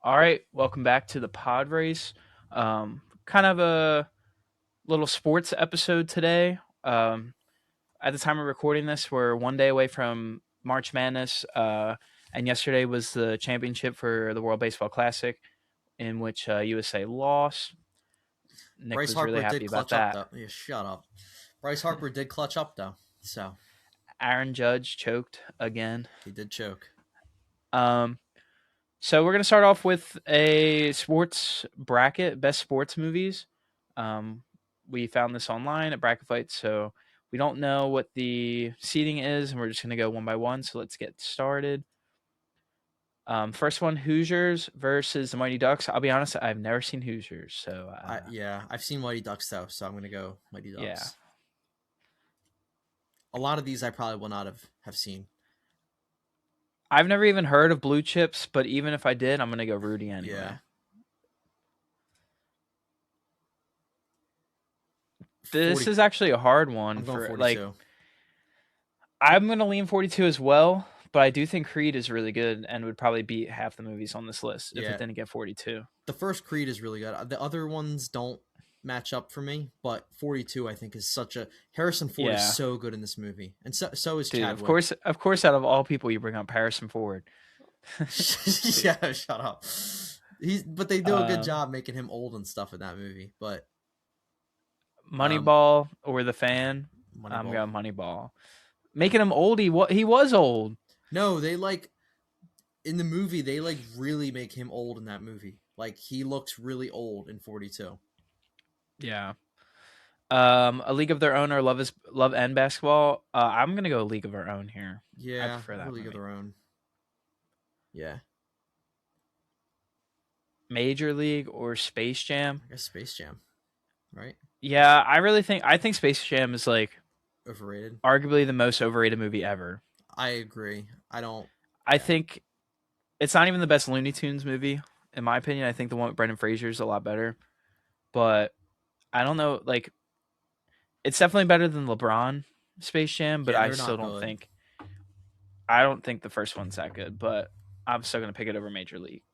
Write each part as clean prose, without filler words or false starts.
All right, welcome back to the Podrace. Kind of a little sports episode today. At the time of recording this, we're one day away from March Madness, and yesterday was the championship for the World Baseball Classic, in which USA lost. Nick Bryce was really Harper did happy about clutch up that. though. Yeah, shut up. Bryce Harper did clutch up though, so Aaron Judge choked again. he did choke. Um, so we're gonna start off with a sports bracket, best sports movies. Um, we found this online at Bracket Fight, so we don't know what the seating is, and we're just gonna go one by one. So let's get started. First one, Hoosiers versus the Mighty Ducks. I'll be honest, I've never seen Hoosiers, so I've seen Mighty Ducks though, so I'm gonna go Mighty yeah, Ducks. A lot of these I probably will not have seen. I've never even heard of Blue Chips, but even if I did, I'm gonna go Rudy anyway. Yeah. This 40, is actually a hard one I'm going for 42. I'm gonna lean 42 as well, but I do think Creed is really good and would probably beat half the movies on this list if it Yeah. didn't get 42. The first Creed is really good. The other ones don't match up for me, but 42 I think is such a Harrison Ford is Yeah, so good in this movie. And so is dude. Chadwick. Of course, out of all people, you bring up Harrison Ford. Yeah, shut up. But they do a good uh, job making him old and stuff in that movie. But um Moneyball or The Fan. I'm Moneyball. going Moneyball. Making him old. He was old. No, they in the movie they really make him old in that movie. Like he looks really old in 42. Yeah. A League of Their Own or Love and Basketball. I'm gonna go A League of Our Own here. I Yeah, prefer that League of movie. Their Own. Yeah, Major League or Space Jam. I guess Space Jam, right? Yeah, I think Space Jam is like Overrated. arguably the most overrated movie ever. I agree. I don't. I Yeah, think it's not even the best Looney Tunes movie, in my opinion. I think the one with Brendan Fraser is a lot better. But I don't know, like it's definitely better than LeBron Space Jam, but yeah, they're not good. I don't think the first one's that good, but I'm still gonna pick it over Major League.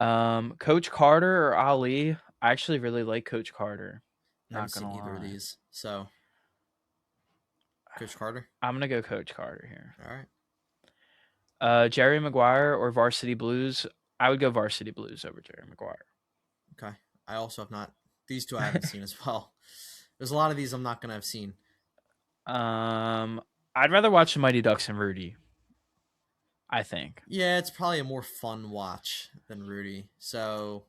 Coach Carter or Ali. I actually really like Coach Carter. I haven't Not seen gonna either of lie. these. So, Coach Carter. I'm gonna go Coach Carter here. All right. Jerry Maguire or Varsity Blues. I would go Varsity Blues over Jerry Maguire. Okay. I also have not. These two I haven't seen as well. There's a lot of these I'm not gonna have seen. I'd rather watch the Mighty Ducks and Rudy. I think Yeah, it's probably a more fun watch than Rudy. So,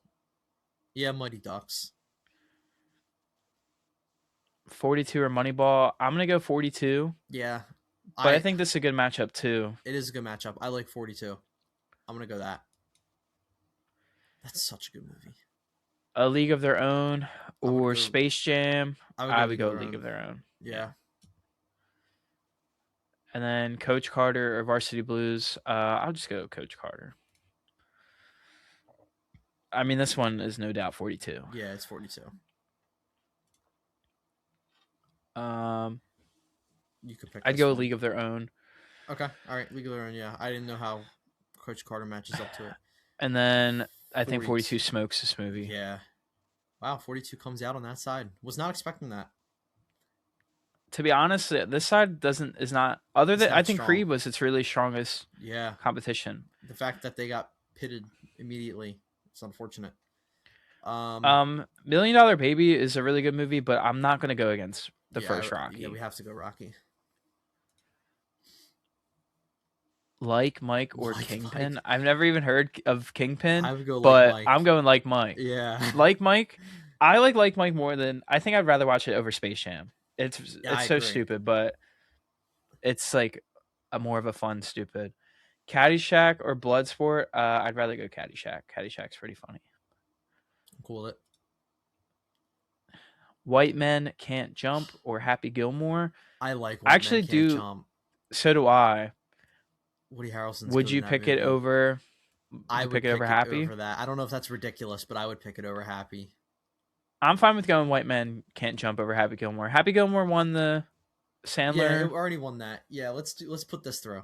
yeah, Mighty Ducks. 42 or Moneyball. I'm gonna go 42, Yeah, but I I. think this is a good matchup too. It is a good matchup. I like 42. I'm gonna go that. That's such a good movie. A League of Their Own I would or go. Space Jam. I would go I would League of go Their League Own. of Their Own. Yeah. Yeah, And then Coach Carter or Varsity Blues. I'll just go Coach Carter. I mean, this one is no doubt 42. yeah, it's 42. Um, You could pick I'd this go one. League of Their Own. Okay, all right, League of Their Own. Yeah, I didn't know how Coach Carter matches up to it. And then I think 42 42. smokes this movie. Yeah. Wow, 42 comes out on that side. Was not expecting that. To be honest, this side is not other It's than I not think strong. Creed was its really strongest Yeah, competition. the fact that they got pitted immediately, it's unfortunate. Million Dollar Baby is a really good movie, but I'm not gonna go against the Yeah, first Rocky. Yeah, we have to go Rocky. Like Mike or Like Kingpin. Mike. I've never even heard of Kingpin, I would go but like Mike. I'm going Like Mike. Yeah. Like Mike. I like Mike more than I think I'd rather watch it over Space Jam. Yeah, I So agree. stupid, but it's like a more of a fun stupid. Caddyshack or Bloodsport. I'd rather go Caddyshack. Caddyshack's pretty funny. I'm cool with it. White Men Can't Jump or Happy Gilmore. I like I White actually Men Can't do. Jump. So do I. Woody Harrelson's Would good you in that pick it movie. over? I would pick it over Happy? over that. I don't know if that's ridiculous, but I would pick it over Happy. I'm fine with going White Men Can't Jump over Happy Gilmore. Happy Gilmore won the Yeah, Sandler. it already won that. Yeah, let's put this through.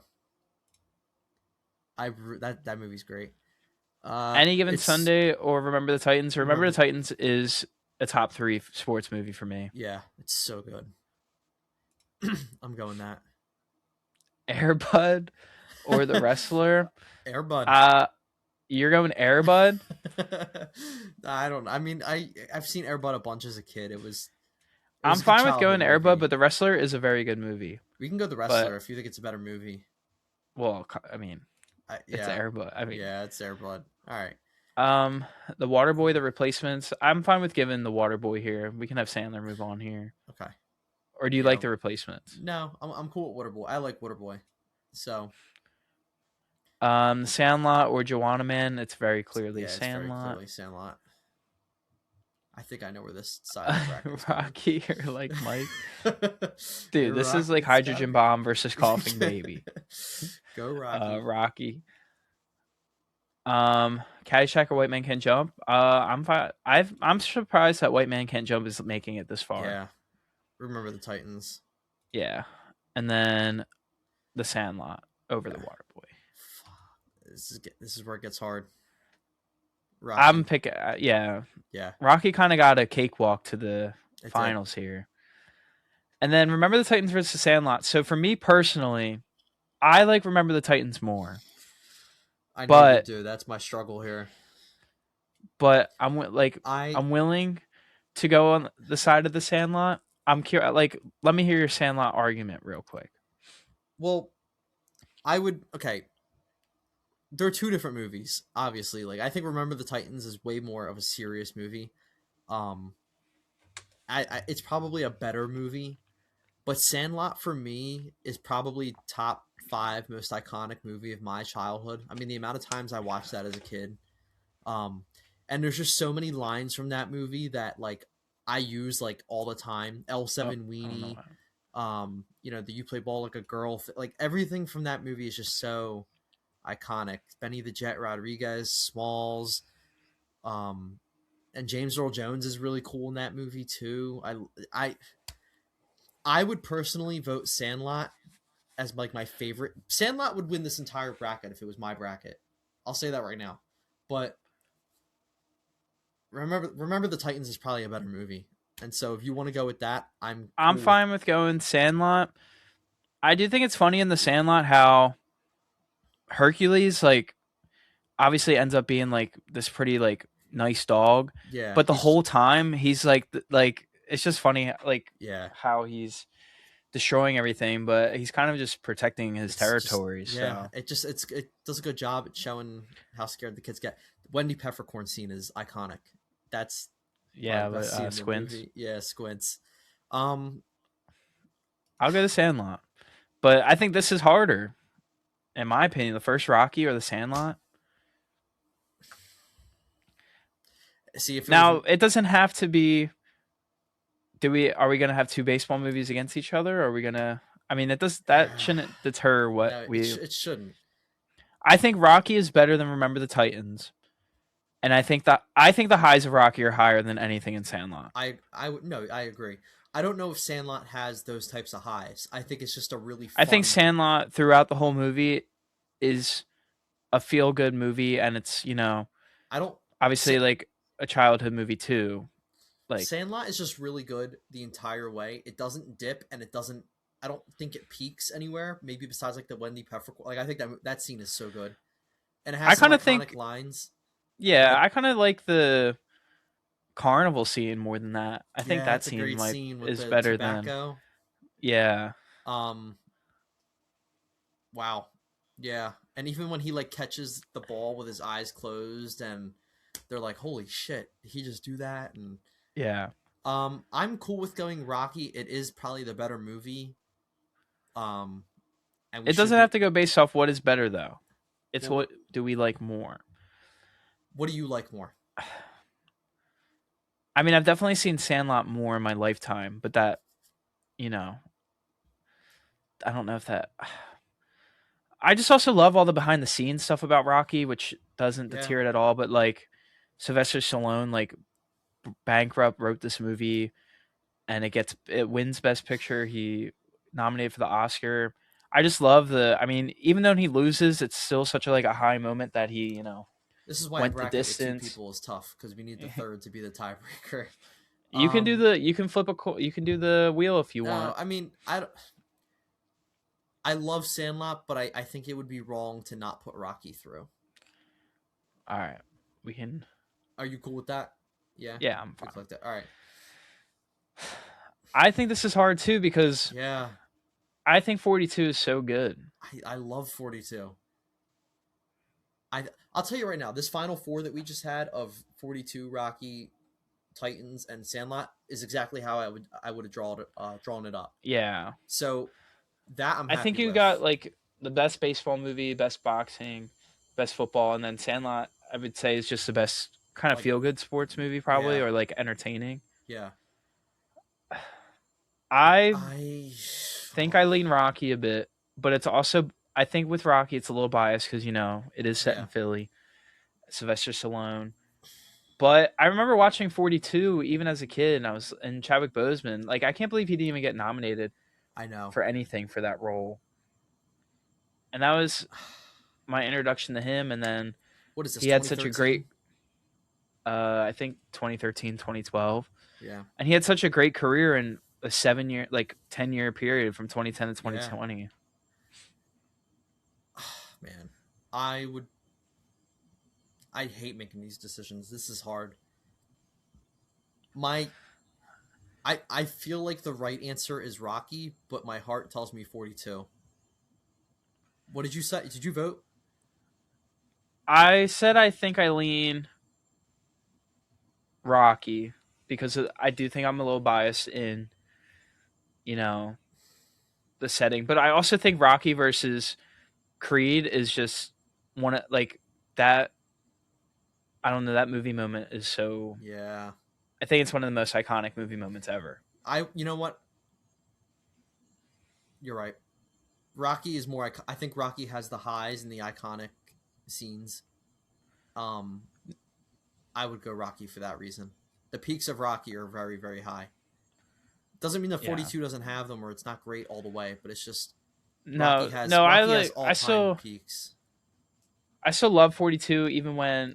That movie's great. Any Given It's Sunday or Remember the Titans. Remember the remember. Titans is a top three sports movie for me. Yeah, it's so good. I'm going that. Airbud or The Wrestler. Airbud. Uh, you're going Airbud. I don't. I mean, I've seen Airbud a bunch as a kid. It was I'm a good fine with childhood going Airbud, movie. but The Wrestler is a very good movie. We can go the wrestler But if you think it's a better movie. well, I mean, it's Yeah, Airbud. I mean, yeah, it's Airbud. All right. um, the Waterboy, The Replacements. I'm fine with giving the Waterboy here. We can have Sandler move on here. Okay. Or do you Yeah. like The Replacements? No, I'm cool with Waterboy. I like Waterboy. So Sandlot or Joanna Man. It's very clearly yeah, it's very Sandlot. clearly Sandlot. I think I know where this side of the bracket is going. Rocky or like Mike. Go Dude, this is Rocky. like It's gotta Hydrogen be. Bomb versus Coughing Baby. Go Rocky. Rocky. Caddyshack or White Man Can't Jump. I'm fine. I'm surprised that White Man Can't Jump is making it this far. Yeah. Remember the Titans. Yeah, and then The Sandlot over The Okay. Waterboy. This is where it gets hard. I'm Rocky. picking. Yeah, Yeah. Rocky kind of got a cakewalk to the It did. finals here, and then Remember the Titans versus Sandlot. So for me personally, I like Remember the Titans more, I know you but do. That's my struggle here. like I I'm willing to go on the side of the Sandlot. I'm curious. Like, let me hear your Sandlot argument real quick. well, I would okay. There are two different movies, obviously. Like I think Remember the Titans is way more of a serious movie. Um it's probably a better movie, but Sandlot for me is probably top 5 most iconic movie of my childhood. I mean, the amount of times I watched that as a kid. Um and there's just so many lines from that movie that like I use like all the time. Oh, L7 I don't know. weenie, the you play ball like a girl, like everything from that movie is just so iconic. Benny the Jet Rodriguez, Smalls, um, and James Earl Jones is really cool in that movie too. I I would personally vote Sandlot as like my favorite. Sandlot would win this entire bracket if it was my bracket. I'll say that right now. But remember the Titans is probably a better movie. And so if you want to go with that, I'm I'm cool with. fine with going Sandlot. I do think it's funny in the Sandlot how Hercules like obviously ends up being like this pretty like nice dog, Yeah, but the he's whole time he's like it's just funny like yeah. how he's destroying everything, but he's kind of just protecting his It's just territory. yeah. So It does a good job at showing how scared the kids get. Wendy Peppercorn scene is iconic. That's probably yeah, the but best scene in the Squints. movie. Yeah, Squints. Um, I'll go the Sandlot, but I think this is harder in my opinion. The first Rocky or the Sandlot. see if it was Now it doesn't have to be. Do we? Are we gonna have two baseball movies against each other? Or are we gonna? I mean, that shouldn't deter what no, we. it shouldn't. I think Rocky is better than Remember the Titans, and I think the highs of Rocky are higher than anything in Sandlot. I would no, I agree. I don't know if Sandlot has those types of highs. I think it's just a really I think fun. Sandlot throughout the whole movie is a feel good movie, and it's I don't. obviously like a childhood movie too. Like Sandlot is just really good the entire way. It doesn't dip and it doesn't. I don't think it peaks anywhere. Maybe besides like the Wendy Peppercorn. Like I think that scene is so good, and it I has some kind of iconic think, lines. yeah, Like I kind of like the carnival scene more than that. I think yeah, that it's a scene great might scene with is the better than tobacco. yeah. Um, wow, yeah, and even when he like catches the ball with his eyes closed, and they're like, "Holy shit, did he just do that?" And Yeah. I'm cool with going Rocky. It is probably the better movie. Um, and we It should doesn't have be. to go based off what is better though. It's Well, what do we like more. what do you like more? I mean, I've definitely seen Sandlot more in my lifetime, but that, you know, I don't know if that I just also love all the behind the scenes stuff about Rocky, which doesn't Yeah, deter it at all, but like Sylvester Stallone like bankrupt wrote this movie and it wins best picture. He nominated for the Oscar. I just love I mean, even though he loses, it's still such a like a high moment that he. This is why a went the bracket with two distance. people is tough because we need the third to be the tiebreaker. You can do Um, the you can flip you can do the wheel if you no, want. I mean I love Sandlot, but I think it would be wrong to not put Rocky through. All right, we can. Are you cool with that? Yeah, Yeah, I'm we fine. clicked it. All right. I think this is hard too because Yeah, I think 42 is so good. I love 42. I I'll tell you right now, this final four that we just had of 42, Rocky, Titans, and Sandlot is exactly how I would have drawn it up. Yeah, So that I'm I happy think you with. got like the best baseball movie, best boxing, best football, and then Sandlot. I would say is just the best kind of Like, feel good sports movie probably, yeah, or like entertaining. yeah. I I think I lean Rocky a bit, but it's also I think with Rocky it's a little biased because it is set in yeah, Philly, Sylvester Stallone. But I remember watching 42 even as a kid, and I was and Chadwick Boseman. Like I can't believe he didn't even get nominated I know. for anything for that role. And that was my introduction to him. And then What is this? he had such a 2013. great, I think 2013, 2012, Yeah, and he had such a great career in a 7 year, like 10 year period from 2010 to yeah. 2020. Man, I would. I hate making these decisions. This is hard. My I feel like the right answer is Rocky, but my heart tells me 42. What did you say? Did you vote? I said I think I lean Rocky because I do think I'm a little biased in you know the setting, but I also think Rocky versus Creed is just one of like that. I don't know, that movie moment is so. Yeah. I think it's one of the most iconic movie moments ever. You know what? You're right. Rocky is more. I think Rocky has the highs and the iconic scenes. Um, I would go Rocky for that reason. The peaks of Rocky are very, very high. Doesn't mean that Yeah. 42 doesn't have them or it's not great all the way, but it's just No, no, Rocky has all time peaks. I still love 42 even when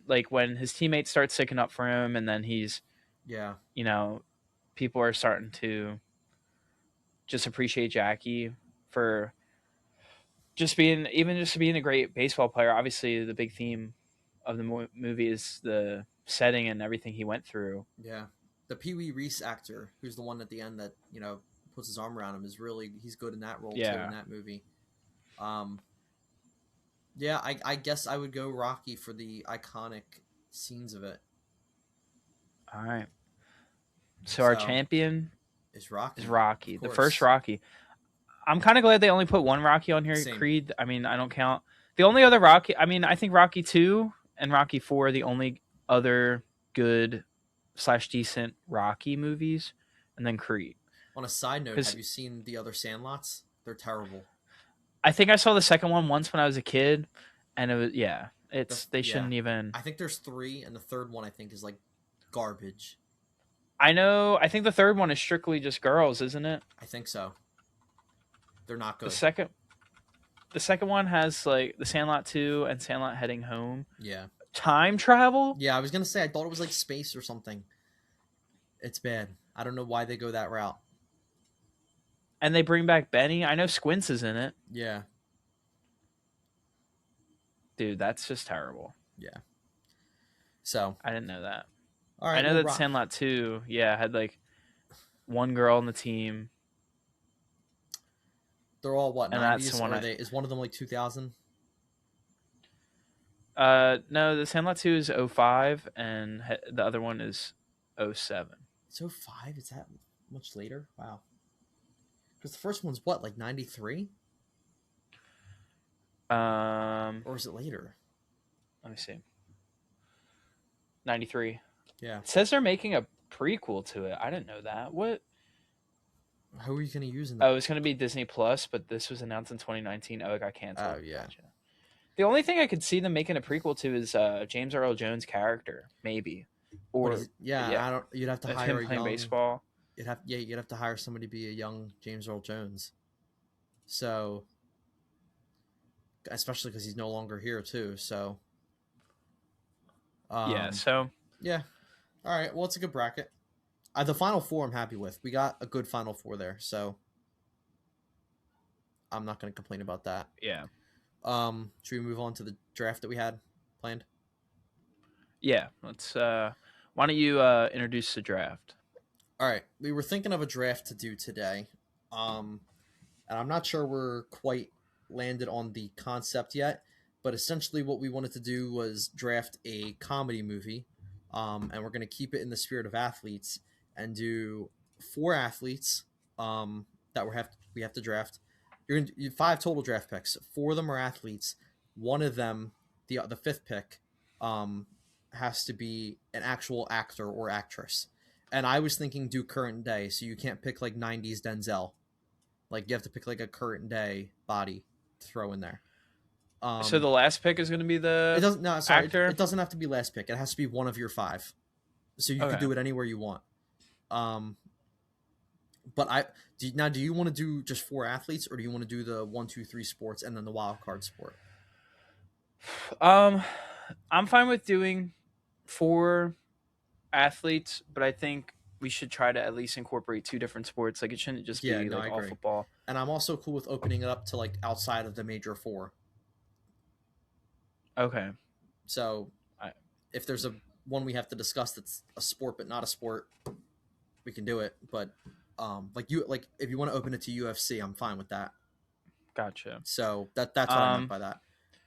his teammates start sticking up for him and then he's, Yeah, you know, people are starting to just appreciate Jackie for just being a great baseball player. Obviously, the big theme of the movie is the setting and everything he went through. yeah. The Pee Wee Reese actor, who's the one at the end that puts his arm around him, is really he's good in that role too in Yeah. that movie. Um, yeah, I guess I would go Rocky for the iconic scenes of it. All right. So our So champion is is Rocky, of Rocky, the first course. Rocky. I'm kind of glad they only put one Rocky on here. Same. Creed, I mean, I don't count. The only other Rocky, I mean, I think Rocky 2 and Rocky 4 are the only other good slash decent Rocky movies, and then Creed. On a side note, have Because you seen the other Sandlots? They're terrible. I think I saw the second one once when I was a kid, and it was, yeah, they Yeah, shouldn't even. I think there's three, and the third one I think is like garbage. I think the third one is strictly just girls, isn't it? I think so. They're not The good. second. The second one has like the Sandlot 2 and Sandlot Heading Home. Yeah. Time travel? Yeah, I was gonna say I thought it was like space or something. It's bad. I don't know why they go that route. And they bring back Benny. I know Squints is in it. Yeah, Dude, that's just terrible. yeah. So, I didn't know that. all I right, know well, that Sandlot 2, yeah, had like one girl on the team, they're all what and that's the 90s, one or I. they is one of them like 2000? No, the Sandlot 2 is '05, and the other one is '07. It's 05? Is that much later? Wow. Because the first one's what, like 93, Um, or is it later? let me see. 93. Yeah. It says they're making a prequel to it. I didn't know that. What? Who are you gonna use in the? Oh, it's going to be Disney Plus, but this was announced in 2019. Oh, it got Oh canceled. yeah. Gotcha. The only thing I could see them making a prequel to is James Earl Jones' character, maybe, But or he's yeah. yeah, I don't. You'd have to of hire him a playing young. baseball. You'd have to hire somebody to be a young James Earl Jones. So, especially because he's no longer here too. So Yeah. Um, So yeah. All right. Well, it's a good bracket. The final four, I'm happy with. We got a good final four there, so I'm not going to complain about that. yeah, Should we move on to the draft that we had planned? yeah. Let's. Why don't you introduce the draft? All right. We were thinking of a draft to do today. Um, and I'm not sure we're quite landed on the concept yet, but essentially what we wanted to do was draft a comedy movie, and we're going to keep it in the spirit of athletes and do four athletes that we have to draft. You five total draft picks. Four of them are athletes. One of them, the fifth pick, um, has to be an actual actor or actress. And I was thinking do current day, so you can't pick like '90s Denzel, like you have to pick like a current day body to throw in there. So Um, the last pick is going to be it the doesn't. No, sorry. It actor. doesn't have to be last pick. It has to be one of your five. So you could Okay. do it anywhere you want. Um, but I now. Do you want to do just four athletes, or do you want to do the one, two, three sports and then the wild card sport? Um, I'm fine with doing 4 athletes, but I think we should try to at least incorporate 2 different sports. Like it shouldn't just Yeah, be no, like I all agree. football. And I'm also cool with opening it up to like outside of the major four. Okay. So I, if there's a one we have to discuss that's a sport but not a sport, we can do it. But like if you want to open it to UFC, I'm fine with that. gotcha. So that's what I meant Um, by that.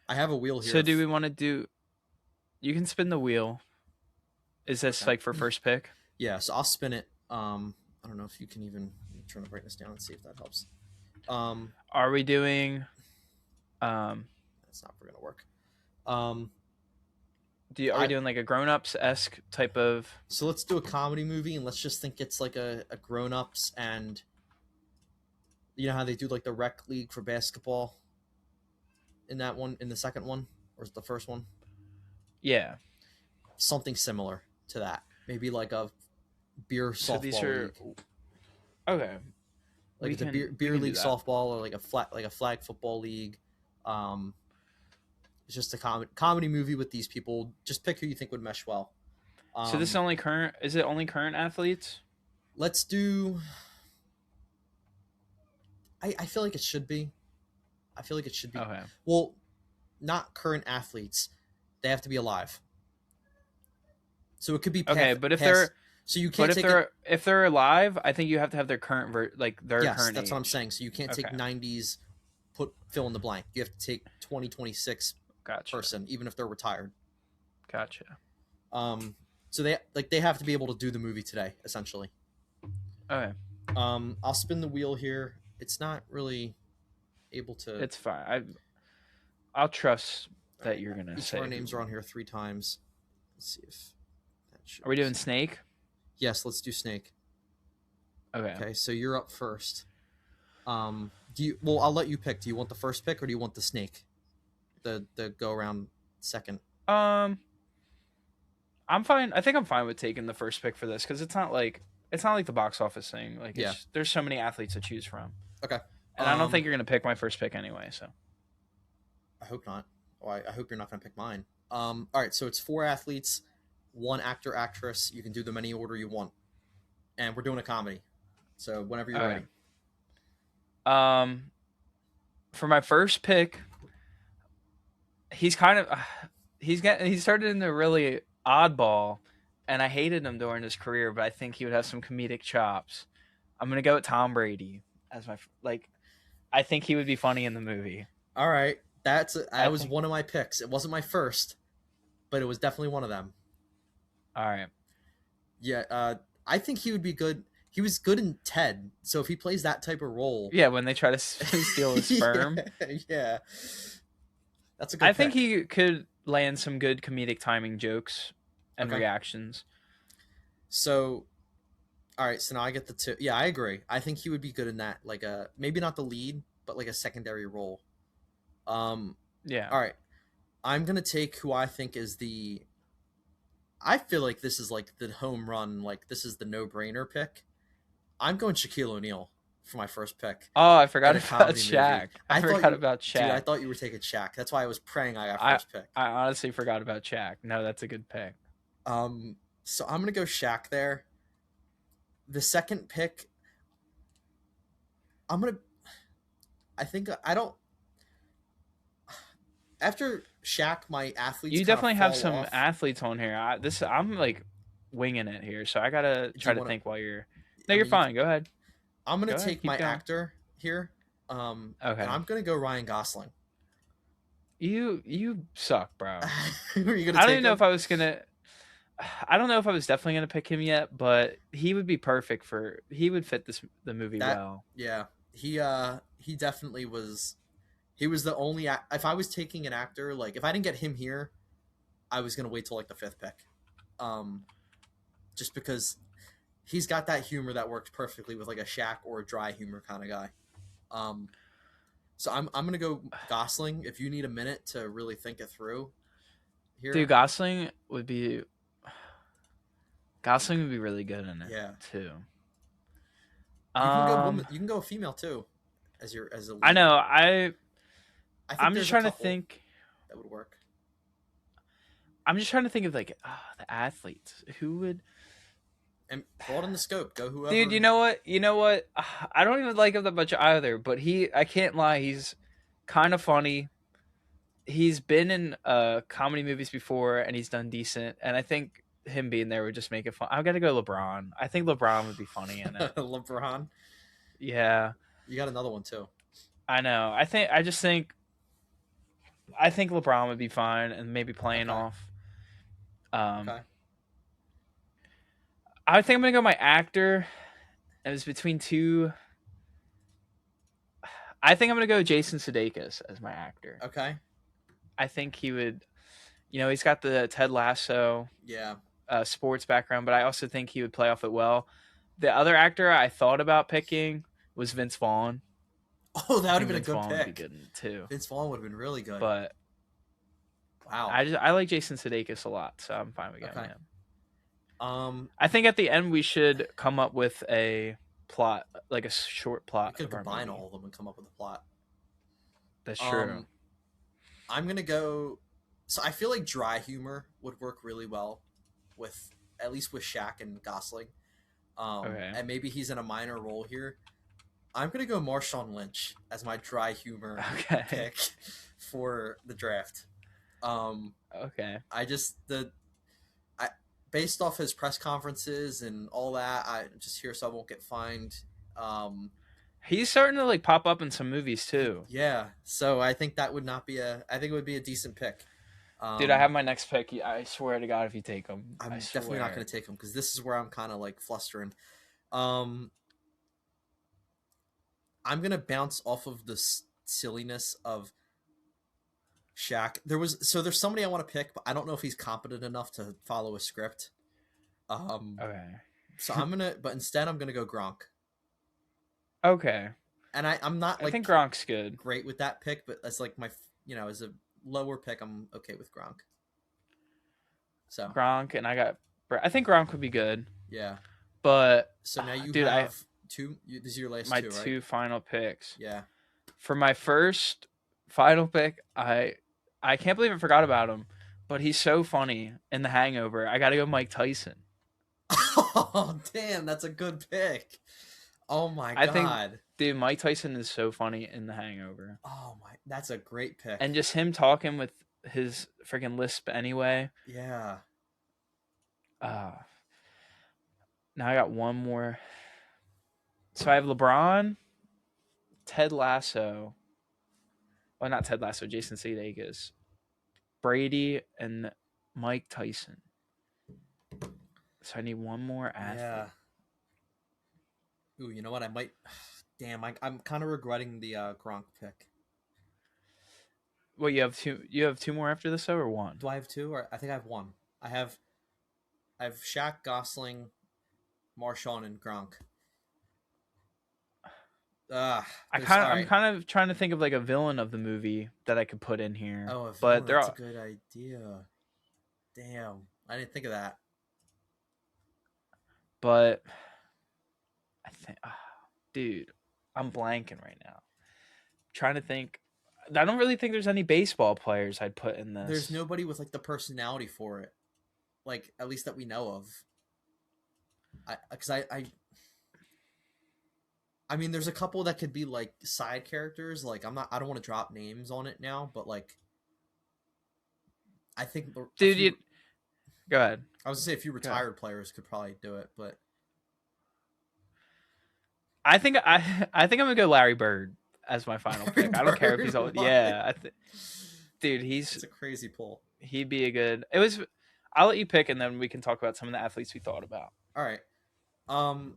I have a wheel here. so do we want to do? You can spin the wheel. Is this Okay. like for first pick? Yeah, so I'll spin it. I don't know if you can even turn the brightness down and see if that helps. Um, Are we doing? Um, that's not gonna work. Um, are we I doing like a grown ups esque type of? so let's do a comedy movie and let's just think it's like a grown ups, and you know how they do like the rec league for basketball in that one, in the second one, or is it the first one? Yeah. Something similar to that. Maybe like a beer So these softball are league. okay. Like We it's a can beer do league that. softball, or like a flag football league. Um, it's just a comedy movie with these people. Just pick who you think would mesh well. So this is Um, only current. Is it only current athletes? let's do. I feel like it should be. I feel like it should be. Okay. Well, not current athletes. They have to be alive. So it could be Okay, past. So you but can't take it. if they're alive, I think you have to have their like their Yes, current that's what I'm age. saying. So you can't Okay. take '90s. Put fill in the blank. You have to take 2026 Gotcha. person, even if they're retired. Gotcha. Um, so they have to be able to do the movie today, essentially. Okay. I'll spin the wheel here. It's not really able to. It's fine. I'll trust All that right, you're gonna each of say our who. names are on here 3 times. Let's see if that Are we doing shows. Snake? Yes, let's do Snake. Okay. Okay, so you're up first. Do you? Well, I'll let you pick. Do you want the first pick or do you want the Snake? The go around second. Um, I'm fine. I think I'm fine with taking the first pick for this because it's not like the box office thing. Like Yeah. there's so many athletes to choose from, Okay. and I don't Um, think you're gonna pick my first pick anyway. So I hope not. Oh, I hope you're not going to pick mine. All right, so it's four athletes, one actor, actress. You can do them any order you want, and we're doing a comedy. So whenever you're okay. ready. Um, for my first pick, he's kind of he started in the really oddball, and I hated him during his career, but I think he would have some comedic chops. I'm gonna go with Tom Brady as my like. I think he would be funny in the movie. All right, I that was think. one of my picks. It wasn't my first, but it was definitely one of them. All right. Yeah, I think he would be good. He was good in Ted, so if he plays that type of role, Yeah, when they try to steal his yeah, sperm, yeah, that's a I good think pick. he could land some good comedic timing jokes and Okay, reactions. so all right, so now I get the two. Yeah, I agree. I think he would be good in that, like a maybe not the lead, but like a secondary role. Um, Yeah. all right, I'm gonna take who I think is the. I feel like this is like the home run. Like this is the no brainer pick. I'm going Shaquille O'Neal. for my first pick Oh, I in forgot a about comedy movie. Shaq. I forgot about Dude, I Shaq. thought you were taking Shaq. That's why I was praying I got I first pick. I honestly forgot about Shaq. No, that's a good pick. Um, so I'm gonna go Shaq there. The second pick, I'm gonna. I think I don't. After Shaq, my athletes You kind of definitely have fall some off. athletes on here. I'm like winging it here, so I gotta Do try you to want to? think while you're. No, I you're mean, you can, fine. Go ahead. I'm gonna Go ahead. take Keep my going. actor here, and Okay. I'm gonna go Ryan Gosling. You suck, bro. Are you gonna I don't take even know him? if I was gonna. I don't know if I was definitely gonna pick him yet, but he would be perfect for. He would fit the movie That well. yeah, he definitely was. He was the only. If I was taking an actor, like if I didn't get him here, I was gonna wait till like the fifth pick. Um, just because he's got that humor that works perfectly with like a Shaq or a dry humor kind of guy. Um, so I'm gonna go Gosling. If you need a minute to really think it through Dude, here, Gosling would be really good in it yeah, too. you can go woman. Um, You can go female too, as a I lead. know. I think I'm just there's a trying to couple think. that would work. I'm just trying to think of like the athletes who would. And broaden the scope. Go Dude, you whoever. know what? You know what? I don't even like him that much either. But I can't lie. He's kind of funny. He's been in comedy movies before, and he's done decent. And I think him being there would just make it fun. I gotta go LeBron. I think LeBron would be funny in it. LeBron. Yeah, You got another one too. I know. I think LeBron would be fine, and maybe playing Okay. off. Um, Okay. I think I'm gonna go my actor. It was between two. I think I'm gonna go Jason Sudeikis as my actor. Okay. I think he would. He's got the Ted Lasso Yeah. sports background, but I also think he would play off it well. The other actor I thought about picking was Vince Vaughn. Oh, I that would have think been a Vince good Vaughn would be pick. good in it too. Vince Vaughn would have been really good. But Wow. I like Jason Sudeikis a lot, so I'm fine with going Okay. him. Um, I think at the end we should come up with a plot, like a short we plot could of our combine movie. all of them and come up with a plot. That's true. Um, I'm gonna go. So I feel like dry humor would work really well with at least with Shaq and Gosling. Okay. And maybe he's in a minor role here. I'm gonna go Marshawn Lynch as my dry humor Okay. pick for the draft. Um, Okay. I just the I based off his press conferences and all that, I just here so I won't get fined. Um, He's starting to like pop up in some movies too. yeah, so I think that would not be a. I think it would be a decent pick. Dude, I have Um, my next pick. I swear to God, if you take him, I I'm definitely not going swear. to take him because this is where I'm kind of like flustering. Um, I'm gonna bounce off of the silliness of Shaq. There's somebody I want to pick, but I don't know if he's competent enough to follow a script. Um, Okay. but instead I'm gonna go Gronk, Okay. and I'm not I think like Gronk's good. great with that pick, but as like as a lower pick, I'm okay with Gronk. So Gronk, and I think Gronk would be good, yeah. but So now you dude, have two. This is your last my two, right? two final picks. Yeah. For my first final pick, I can't believe I forgot about him, but he's so funny in The Hangover. I got to go Mike Tyson. Oh damn, that's a good pick. Oh my I think, god. dude, Mike Tyson is so funny in The Hangover, Oh my, that's a great pick. and just him talking with his freaking lisp anyway. Yeah. Uh, Now I got one more. So I have LeBron, Ted Lasso. Well, not Ted Lasso. Jason Sudeikis, Brady, and Mike Tyson. So I need one more Yeah. athlete. Ooh, you know what? I might. Damn, I'm kind of regretting the Gronk pick. Well, you have two. You have two more after this, though, or one? Do I have two? Or I think I have one. I have Shaq, Gosling, Marshawn, and Gronk. All I'm right. kind of trying to think of like a villain of the movie that I could put in here, Oh, a but villain. they're That's a all. good idea. Damn, I didn't think of that. But I think, dude. I'm blanking right now. Trying to think. I don't really think there's any baseball players I'd put in There's this. nobody with like the personality for it, like at least that we know of. I mean, there's a couple that could be like side characters. Like I don't want to drop names on it now, but like I think a Dude, you few. go ahead. I was gonna say a few Go ahead. retired players could probably do it, but I think I'm gonna go Larry Bird as my final Larry pick. I don't care if he's Bird, old. what? Yeah, dude, That's a crazy pull. he'd be a good. It was. I'll let you pick, and then we can talk about some of the athletes we thought about. All right. Um,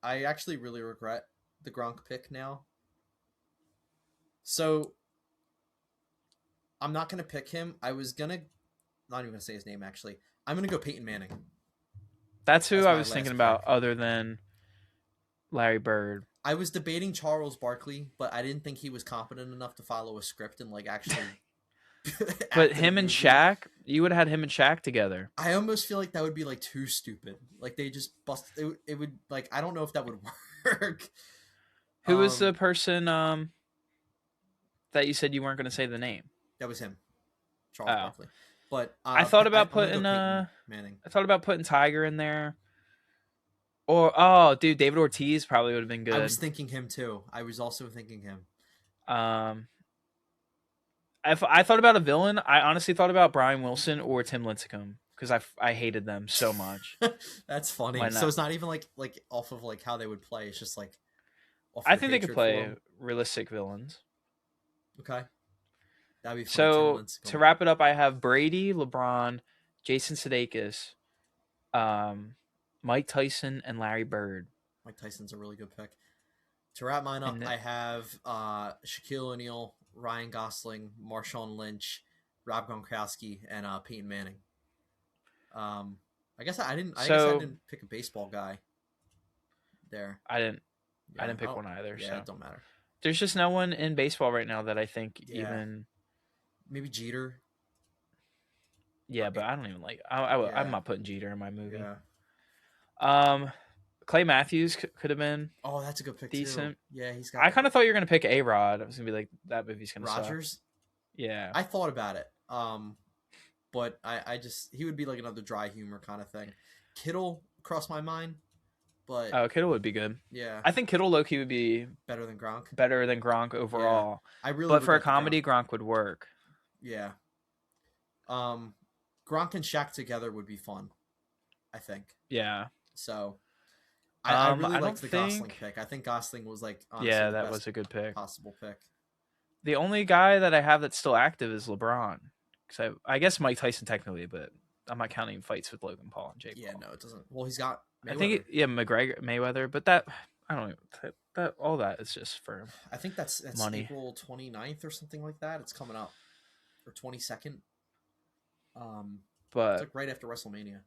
I actually really regret the Gronk pick now. So I'm not gonna pick him. I was gonna not even gonna say his name actually. I'm gonna go Peyton Manning That's who as I my was thinking last about, pick. other than Larry Bird. I was debating Charles Barkley, but I didn't think he was competent enough to follow a script and like actually But act in a him and movie. Shaq, you would have had him and Shaq together. I almost feel like that would be like too stupid. Like they just bust it would like I don't know if that would work. Who was the Um person that you said you weren't going to say the name? that was him, Charles Oh, Barkley. But I thought I'm about gonna go putting Peyton Manning. I thought about putting Tiger in there. Or dude, David Ortiz probably would have been I was good. thinking him too. I was also thinking him. Um, I thought about a villain. I honestly thought about Brian Wilson or Tim Lincecum because I hated them so much. That's funny. When So it's not even like off of like how they would play. It's just like off I your think they could hatred for play them. realistic villains. Okay, that'd be funny. Tim So to Lincecum. wrap it up, I have Brady, LeBron, Jason Sudeikis, um, Mike Tyson, and Larry Bird. Mike Tyson's a really good pick. To wrap mine up, And I have Shaquille O'Neal, Ryan Gosling, Marshawn Lynch, Rob Gronkowski, and Peyton Manning. Um, I guess I didn't. I guess I so didn't pick a baseball guy there. I didn't I Yeah, didn't I pick don't. one either. Yeah, So it don't matter. there's just no one in baseball right now that I think Yeah, even. maybe Jeter. Yeah, but Right. I don't even like. I'm Yeah, not putting Jeter in my movie. yeah. Um, Clay Matthews could have been Oh, that's a good pick too. decent. Yeah, he's got I the kind of thought you were gonna pick A Rod. I was gonna be like, that movie's gonna suck. Rogers. Yeah, I thought about it. But I just he would be like another dry humor kind of thing. Kittle crossed my mind, but oh, Kittle would be good. yeah, I think Kittle Loki would be better than Gronk. better than Gronk Yeah, overall, I really but for a regret the Gronk. comedy, Gronk would work. Yeah, um, Gronk and Shaq together would be fun. I think Yeah. so. I really I don't liked the Gosling think. pick. I think Gosling was like honestly Yeah, the that best was a good pick. possible pick. The only guy that I have that's still active is LeBron. Because I guess Mike Tyson technically, but I'm not counting fights with Logan Paul and Jake Yeah, Paul. no, it doesn't. Well, he's got I think Mayweather. yeah, McGregor, Mayweather, but that I don't know. That all that is just for I think that's money. April 29th or something like that. It's coming up or 22nd. It's But like right after WrestleMania.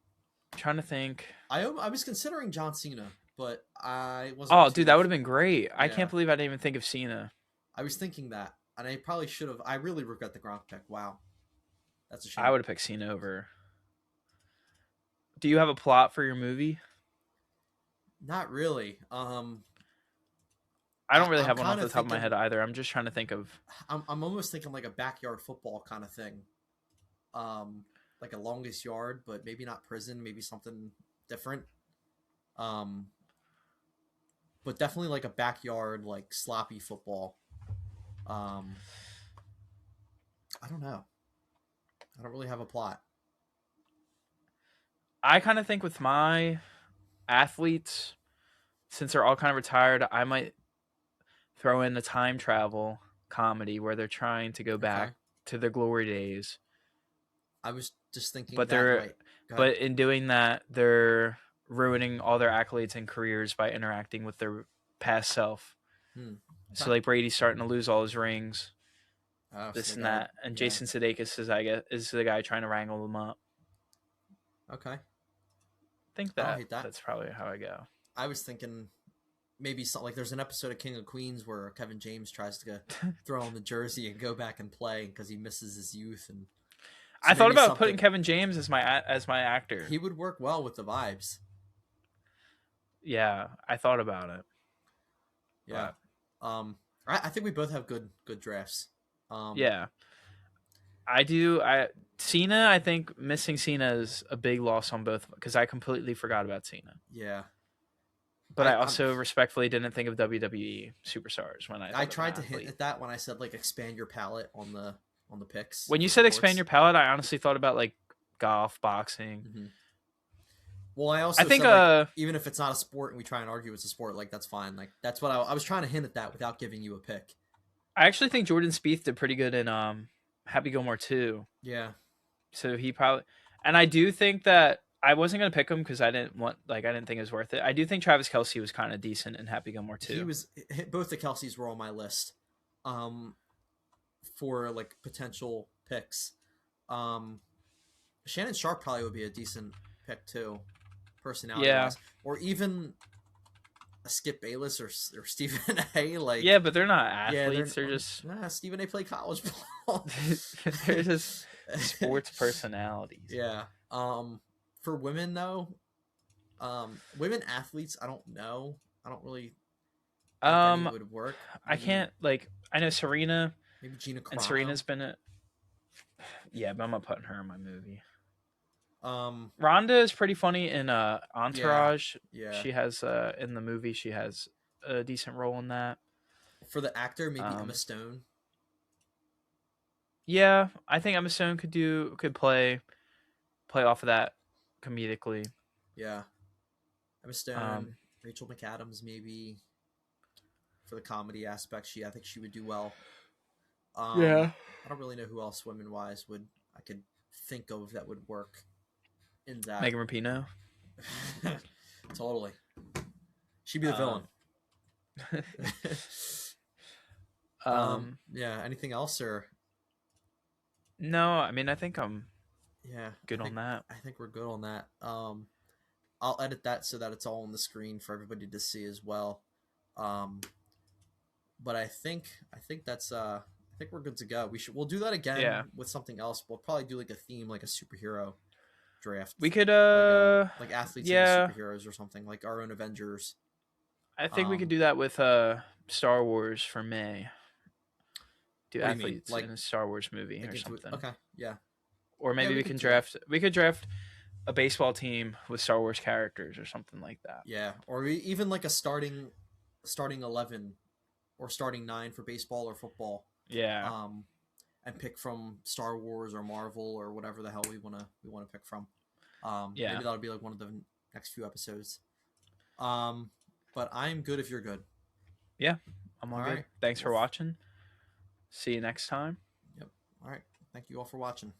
I'm trying to think. I was considering John Cena, but I wasn't Oh, dude, that too. would have been great. I Yeah, can't believe I didn't even think of Cena. I was thinking that, and I probably should have. I really regret the Gronk pick. Wow, that's a I shame. would have picked Cena over. Do you have a plot for your movie? Not really. I don't really I'm have one off kind the of top of my head thinking. either. I'm just trying to think of. I'm almost thinking like a backyard football kind of thing. Like a longest yard, but maybe not prison. Maybe something different. Um, but definitely like a backyard, like sloppy football. Um, I don't know. I don't really have a plot. I kind of think with my athletes, since they're all kind of retired, I might throw in a time travel comedy where they're trying to go Okay. back to their glory days, I was just thinking but that. they're Right. Go ahead. but in doing that, they're ruining all their accolades and careers by interacting with their past self. Hmm. So Okay. like Brady's starting to lose all his rings, Oh, so this they and gotta. that, and Yeah. Jason Sudeikis is is the guy trying to wrangle them up. Okay. I think I don't hate that. that's probably how I go. I was thinking maybe something like there's an episode of King of Queens where Kevin James tries to go throw on the jersey and go back and play because he misses his youth, and so I thought maybe about putting something Kevin James as my actor. he would work well with the vibes. Yeah, I thought about it. Yeah. But I think we both have good drafts. Um, yeah, I do. Cena. I think missing Cena is a big loss on both because I completely forgot about Cena. yeah. But I I'm also respectfully didn't think of WWE superstars when I I thought of an tried to hint athlete. at that when I said like expand your palette on the picks When you for said expand sports. your palette, I honestly thought about like golf, boxing. Hmm. Well, I I also think said like even if it's not a sport and we try and argue it's a sport, like that's fine. Like that's what I was trying to hint at that without giving you a pick. I actually think Jordan Spieth did pretty good in Happy Gilmore too. Yeah, So he probably, and I do think that I wasn't gonna pick him because I didn't think it was worth it. I do think Travis Kelsey was kind of decent in Happy Gilmore he too. was both the Kelseys were on my list, um, for like potential picks. Um, Shannon Sharp probably would be a decent pick too, personality Yeah, wise, or even a Skip Bayless or Stephen A. Like, yeah, but they're not yeah, athletes. They're just Stephen A. played college ball. they're just sports personalities. Yeah. For women though, women athletes, I don't know. I don't really think any Um, would work. I can't like I know Serena Maybe Gina and Carano. Serena's been a yeah, but I'm not putting her in my movie. Um, Rhonda is pretty funny in yeah, Entourage. yeah. She has in the movie she has a decent role in that. For the actor, maybe Emma Um, Stone. yeah, I think Emma Stone could play off of that comedically. Yeah, Emma Stone, Um, Rachel McAdams, maybe for the comedy aspect. I think she would do well. yeah, I don't really know who else women wise would I could think of that would work in that. Megan Rapinoe. Totally, she'd be the villain. Um, Yeah. Anything else or no, I mean I think I'm yeah? good on that. I think we're good on that. I'll edit that so that it's all on the screen for everybody to see as well. Um, but I think that's I think we're good to go. We'll do that again Yeah, with something else. We'll probably do like a theme, like a superhero draft, we could. like athletes into Yeah, superheroes or something, like our own Avengers. I think we could Um, do that with Star Wars for May. Do what do you mean? athletes in a Star Wars movie Like or into it? something. Okay, yeah, Or yeah, maybe we we could can do that. draft a baseball team with Star Wars characters or something like that. Yeah, or even like a starting 11 or starting nine for baseball or football. Yeah. Um, and pick from Star Wars or Marvel or whatever the hell we wanna pick from. Yeah. Maybe that'll be like one of the next few episodes. Um, but I'm good if you're good. Yeah. I'm all All good. right. Thanks Well, for watching. See you next time. yep. All right. Thank you all for watching.